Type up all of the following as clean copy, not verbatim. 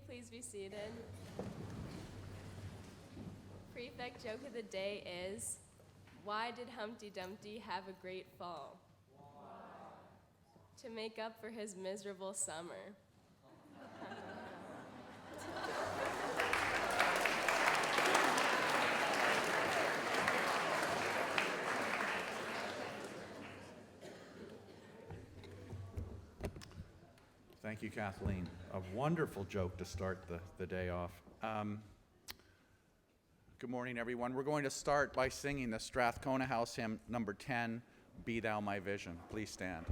please be seated? Prefect joke of the day is, why did Humpty Dumpty have a great fall? Why? To make up for his miserable summer. Thank you, Kathleen. A wonderful joke to start the day off. Good morning, everyone. We're going to start by singing the Strathcona House hymn number 10, Be Thou My Vision. Please stand.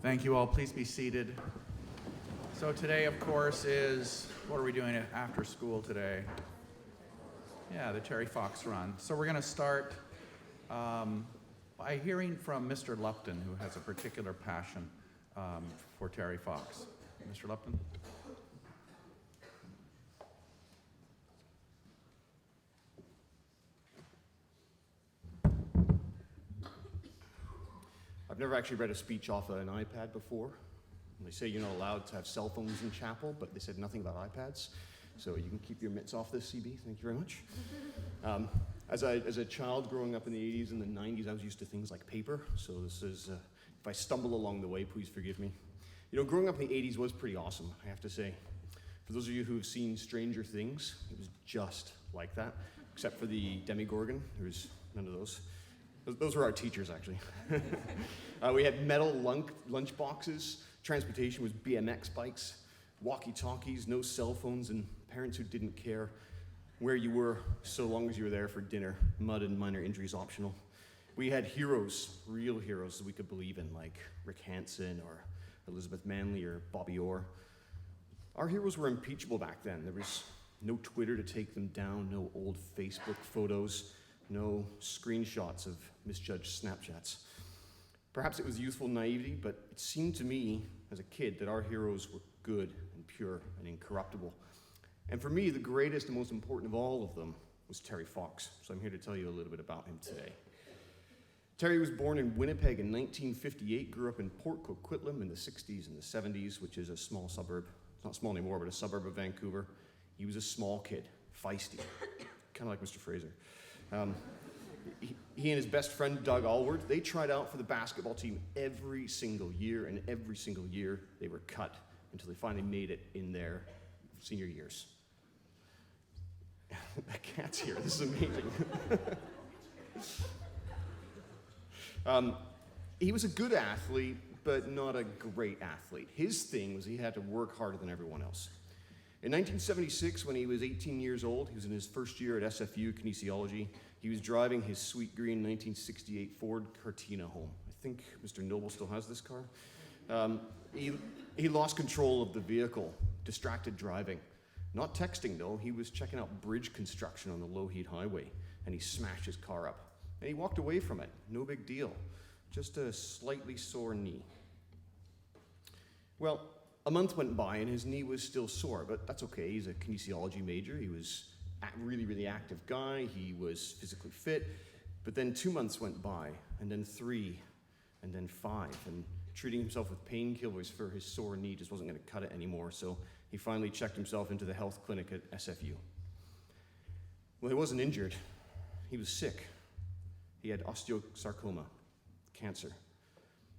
Thank you all. Please be seated. So today, of course, what are we doing after school today? Yeah, the Terry Fox Run. So we're going to start by hearing from Mr. Lupton, who has a particular passion for Terry Fox. Mr. Lupton? I've never actually read a speech off an iPad before. And they say you're not allowed to have cell phones in chapel, but they said nothing about iPads. So you can keep your mitts off this, CB. Thank you very much. As a child growing up in the 80s and the 90s, I was used to things like paper. So this is, if I stumble along the way, please forgive me. You know, growing up in the 80s was pretty awesome, I have to say. For those of you who have seen Stranger Things, it was just like that, except for the Demogorgon. There was none of those. Those were our teachers, actually. We had metal lunch boxes. Transportation was BMX bikes, walkie-talkies, no cell phones, and parents who didn't care where you were so long as you were there for dinner. Mud and minor injuries optional. We had heroes, real heroes that we could believe in, like Rick Hansen or Elizabeth Manley or Bobby Orr. Our heroes were impeachable back then. There was no Twitter to take them down, no old Facebook photos, no screenshots of misjudged Snapchats. Perhaps it was youthful naivety, but it seemed to me as a kid that our heroes were good and pure and incorruptible. And for me, the greatest and most important of all of them was Terry Fox. So I'm here to tell you a little bit about him today. Terry was born in Winnipeg in 1958, grew up in Port Coquitlam in the 60s and the 70s, which is a small suburb. It's not small anymore, but a suburb of Vancouver. He was a small kid, feisty, kind of like Mr. Fraser. He and his best friend, Doug Allward, they tried out for the basketball team every single year, and every single year they were cut until they finally made it in their senior years. That cat's here. This is amazing. He was a good athlete, but not a great athlete. His thing was he had to work harder than everyone else. In 1976, when he was 18 years old, he was in his first year at SFU kinesiology. He was driving his sweet green 1968 Ford Cortina home. I think Mr. Noble still has this car. He lost control of the vehicle, distracted driving. Not texting, though. He was checking out bridge construction on the low-heat highway, and he smashed his car up. And he walked away from it. No big deal. Just a slightly sore knee. Well, a month went by, and his knee was still sore, but that's okay. He's a kinesiology major. He was a really, really active guy. He was physically fit. But then 2 months went by, and then 3, and then 5, and treating himself with painkillers for his sore knee just wasn't going to cut it anymore, so he finally checked himself into the health clinic at SFU. Well, he wasn't injured. He was sick. He had osteosarcoma, cancer.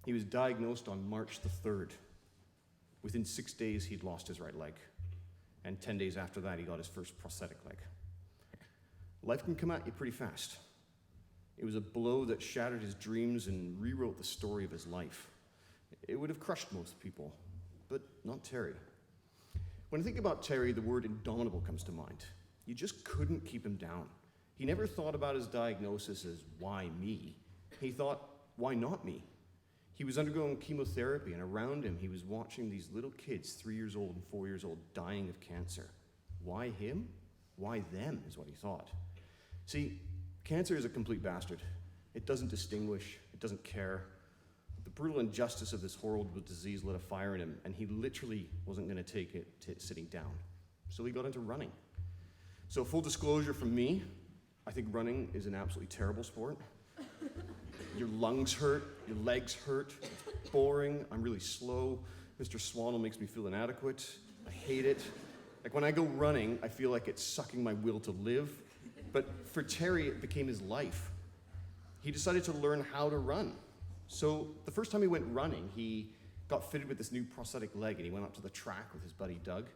He was diagnosed on March the 3rd. Within 6 days, he'd lost his right leg. And 10 days after that, he got his first prosthetic leg. Life can come at you pretty fast. It was a blow that shattered his dreams and rewrote the story of his life. It would have crushed most people, but not Terry. When I think about Terry, the word indomitable comes to mind. You just couldn't keep him down. He never thought about his diagnosis as, why me? He thought, why not me? He was undergoing chemotherapy, and around him, he was watching these little kids, 3 years old and 4 years old, dying of cancer. Why him? Why them, is what he thought. See, cancer is a complete bastard. It doesn't distinguish. It doesn't care. The brutal injustice of this horrible disease lit a fire in him, and he literally wasn't going to take it sitting down. So he got into running. So full disclosure from me, I think running is an absolutely terrible sport. Your lungs hurt, your legs hurt, it's boring, I'm really slow. Mr. Swaddle makes me feel inadequate. I hate it. Like when I go running, I feel like it's sucking my will to live. But for Terry, it became his life. He decided to learn how to run. So the first time he went running, he got fitted with this new prosthetic leg, and he went up to the track with his buddy Doug.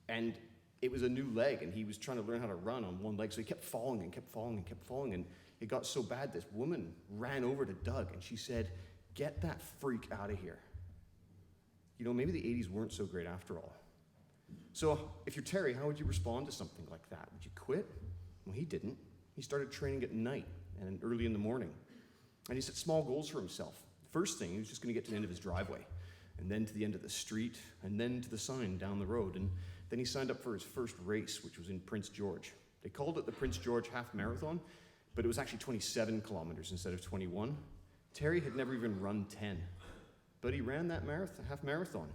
And it was a new leg, and he was trying to learn how to run on one leg, so he kept falling and kept falling and kept falling, and it got so bad, this woman ran over to Doug, and she said, "Get that freak out of here." You know, maybe the 80s weren't so great after all. So if you're Terry, how would you respond to something like that? Would you quit? Well, he didn't. He started training at night and early in the morning. And he set small goals for himself. First thing, he was just going to get to the end of his driveway, and then to the end of the street, and then to the sign down the road. And then he signed up for his first race, which was in Prince George. They called it the Prince George Half Marathon, but it was actually 27 kilometers instead of 21. Terry had never even run 10, but he ran that half marathon,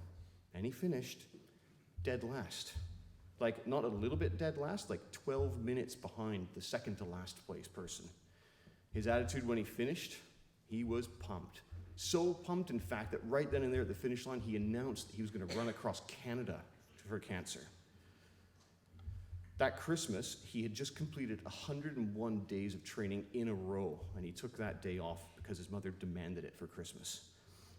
and he finished dead last. Like, not a little bit dead last, like 12 minutes behind the second to last place person. His attitude when he finished, he was pumped. So pumped, in fact, that right then and there at the finish line, he announced that he was going to run across Canada for cancer. That Christmas, he had just completed 101 days of training in a row, and he took that day off because his mother demanded it for Christmas.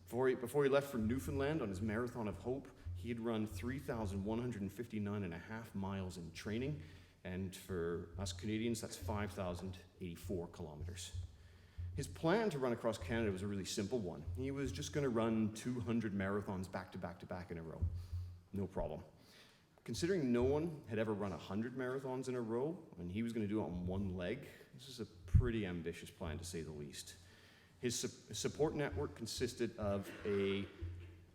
Before he left for Newfoundland on his Marathon of Hope, he had run 3,159.5 miles in training, and for us Canadians, that's 5,084 kilometers. His plan to run across Canada was a really simple one. He was just going to run 200 marathons back to back to back in a row. No problem. Considering no one had ever run 100 marathons in a row, and he was going to do it on one leg, this is a pretty ambitious plan, to say the least. His support network consisted of a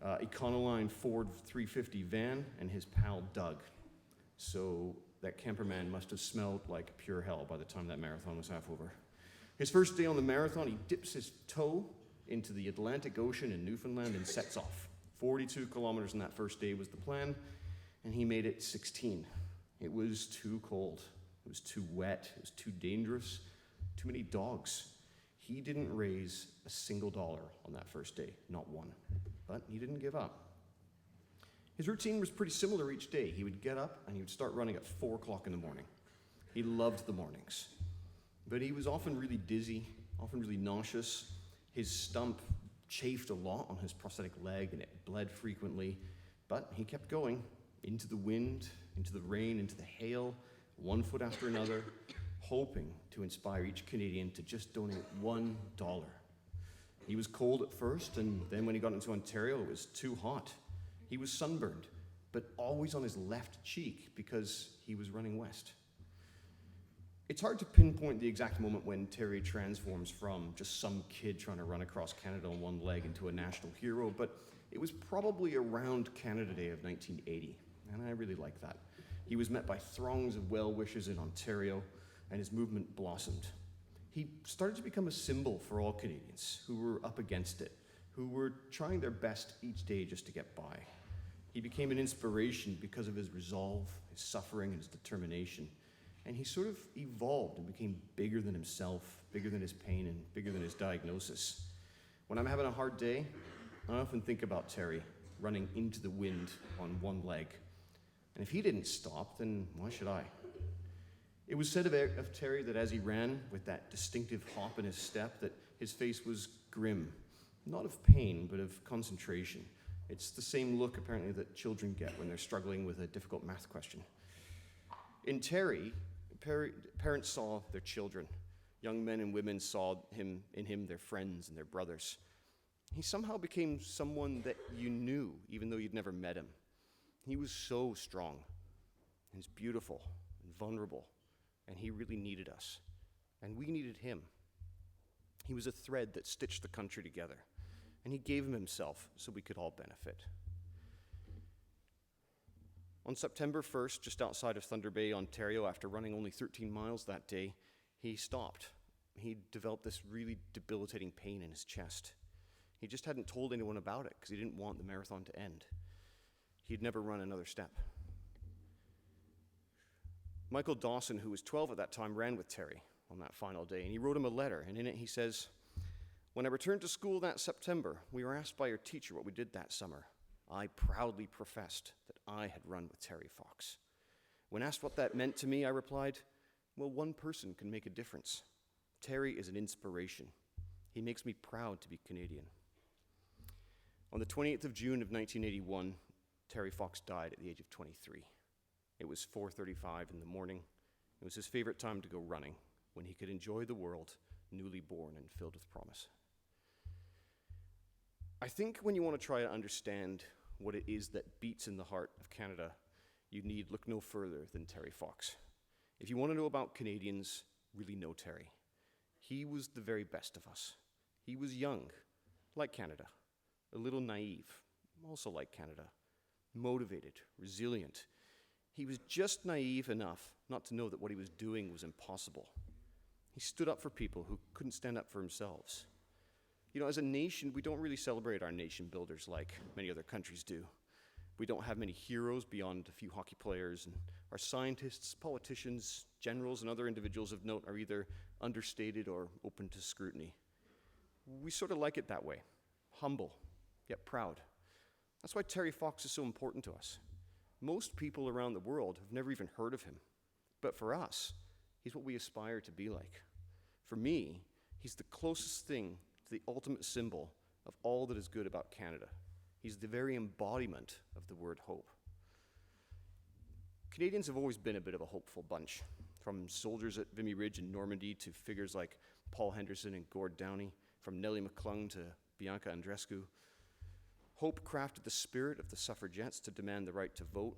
Econoline Ford 350 van and his pal Doug. So that camperman must have smelled like pure hell by the time that marathon was half over. His first day on the marathon, he dips his toe into the Atlantic Ocean in Newfoundland and sets off. 42 kilometers in that first day was the plan, and he made it 16. It was too cold. It was too wet. It was too dangerous. Too many dogs. He didn't raise a single dollar on that first day, not one. But he didn't give up. His routine was pretty similar each day. He would get up and he would start running at 4 o'clock in the morning. He loved the mornings. But he was often really dizzy, often really nauseous. His stump chafed a lot on his prosthetic leg, and it bled frequently. But he kept going, into the wind, into the rain, into the hail, one foot after another, hoping to inspire each Canadian to just donate $1. He was cold at first, and then when he got into Ontario, it was too hot. He was sunburned, but always on his left cheek because he was running west. It's hard to pinpoint the exact moment when Terry transforms from just some kid trying to run across Canada on one leg into a national hero, but it was probably around Canada Day of 1980, and I really like that. He was met by throngs of well-wishers in Ontario, and his movement blossomed. He started to become a symbol for all Canadians who were up against it, who were trying their best each day just to get by. He became an inspiration because of his resolve, his suffering, and his determination. And he sort of evolved and became bigger than himself, bigger than his pain, and bigger than his diagnosis. When I'm having a hard day, I often think about Terry running into the wind on one leg. And if he didn't stop, then why should I? It was said of Terry that as he ran with that distinctive hop in his step, that his face was grim, not of pain, but of concentration. It's the same look, apparently, that children get when they're struggling with a difficult math question. In Terry, parents saw their children. Young men and women saw in him their friends and their brothers. He somehow became someone that you knew, even though you'd never met him. He was so strong, and he's beautiful and vulnerable, and he really needed us, and we needed him. He was a thread that stitched the country together, and he gave himself so we could all benefit. On September 1st, just outside of Thunder Bay, Ontario, after running only 13 miles that day, he stopped. He developed this really debilitating pain in his chest. He just hadn't told anyone about it because he didn't want the marathon to end. He'd never run another step. Michael Dawson, who was 12 at that time, ran with Terry on that final day, and he wrote him a letter, and in it he says, "When I returned to school that September, we were asked by your teacher what we did that summer. I proudly professed that I had run with Terry Fox. When asked what that meant to me, I replied, well, one person can make a difference. Terry is an inspiration. He makes me proud to be Canadian." On the 28th of June of 1981, Terry Fox died at the age of 23. It was 4:35 in the morning. It was his favorite time to go running, when he could enjoy the world, newly born and filled with promise. I think when you want to try to understand what it is that beats in the heart of Canada, you need look no further than Terry Fox. If you want to know about Canadians, really know Terry. He was the very best of us. He was young, like Canada, a little naive, also like Canada, motivated, resilient. He was just naive enough not to know that what he was doing was impossible. He stood up for people who couldn't stand up for themselves. You know, as a nation, we don't really celebrate our nation builders like many other countries do. We don't have many heroes beyond a few hockey players, and our scientists, politicians, generals, and other individuals of note are either understated or open to scrutiny. We sort of like it that way, humble, yet proud. That's why Terry Fox is so important to us. Most people around the world have never even heard of him, but for us, he's what we aspire to be like. For me, he's the closest thing to the ultimate symbol of all that is good about Canada. He's the very embodiment of the word hope. Canadians have always been a bit of a hopeful bunch, from soldiers at Vimy Ridge in Normandy to figures like Paul Henderson and Gord Downey, from Nellie McClung to Bianca Andreescu. Hope crafted the spirit of the suffragettes to demand the right to vote,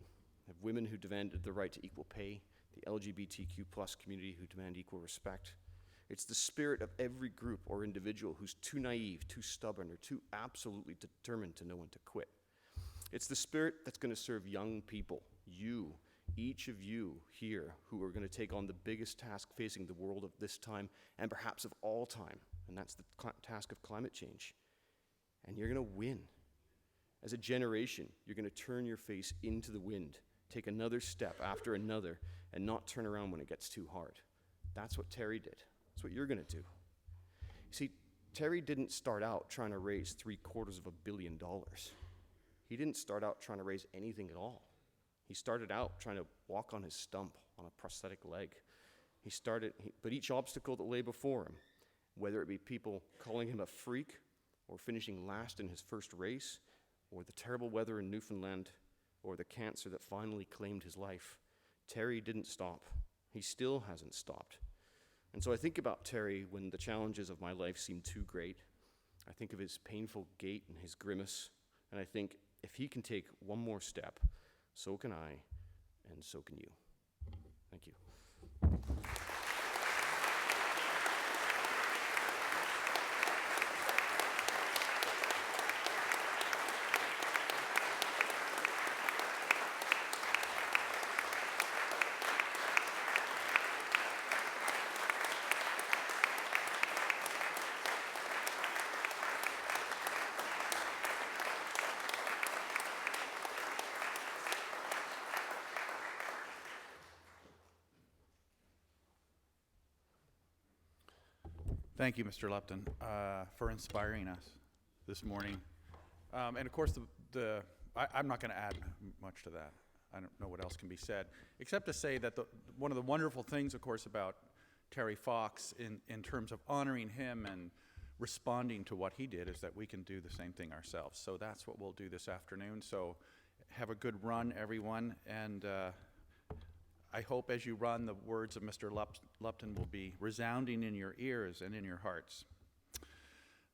of women who demanded the right to equal pay, the LGBTQ plus community who demand equal respect. It's the spirit of every group or individual who's too naive, too stubborn, or too absolutely determined to know when to quit. It's the spirit that's going to serve young people, you, each of you here, who are going to take on the biggest task facing the world of this time and perhaps of all time, and that's the task of climate change. And you're going to win. As a generation, you're going to turn your face into the wind, take another step after another, and not turn around when it gets too hard. That's what Terry did. That's what you're going to do. See, Terry didn't start out trying to raise $750 million. He didn't start out trying to raise anything at all. He started out trying to walk on his stump on a prosthetic leg. But each obstacle that lay before him, whether it be people calling him a freak, or finishing last in his first race, or the terrible weather in Newfoundland, or the cancer that finally claimed his life, Terry didn't stop. He still hasn't stopped. And so I think about Terry when the challenges of my life seem too great. I think of his painful gait and his grimace, and I think if he can take one more step, so can I, and so can you. Thank you. Thank you, Mr. Lupton, for inspiring us this morning. And of course, I'm not going to add much to that. I don't know what else can be said, except to say that one of the wonderful things, of course, about Terry Fox in terms of honoring him and responding to what he did is that we can do the same thing ourselves. So that's what we'll do this afternoon. So have a good run, everyone. And I hope as you run, the words of Mr. Lupton will be resounding in your ears and in your hearts.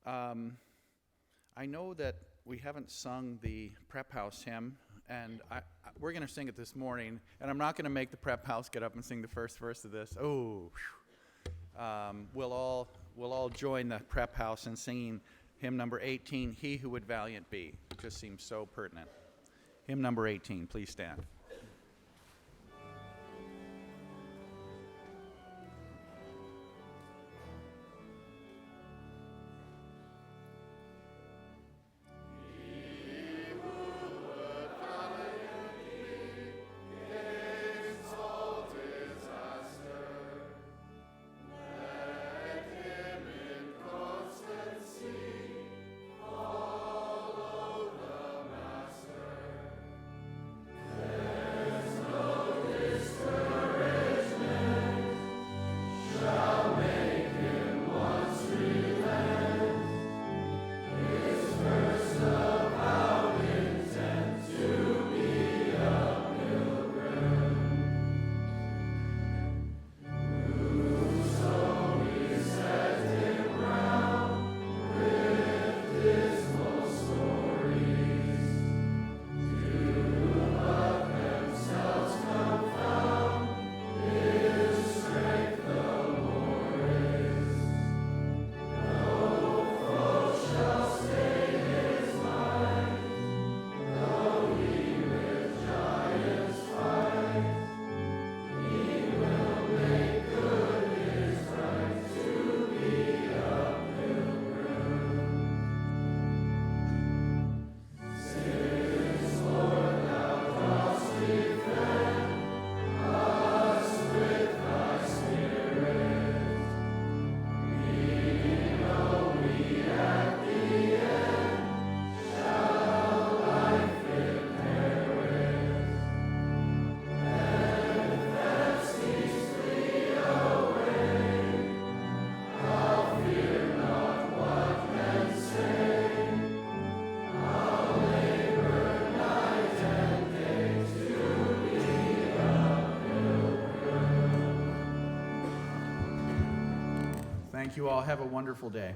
I know that we haven't sung the Prep House hymn, and we're going to sing it this morning, and I'm not going to make the Prep House get up and sing the first verse of this. Oh, we'll all join the Prep House in singing hymn number 18, He Who Would Valiant Be. It just seems so pertinent. Hymn number 18, please stand. Thank you all. Have a wonderful day.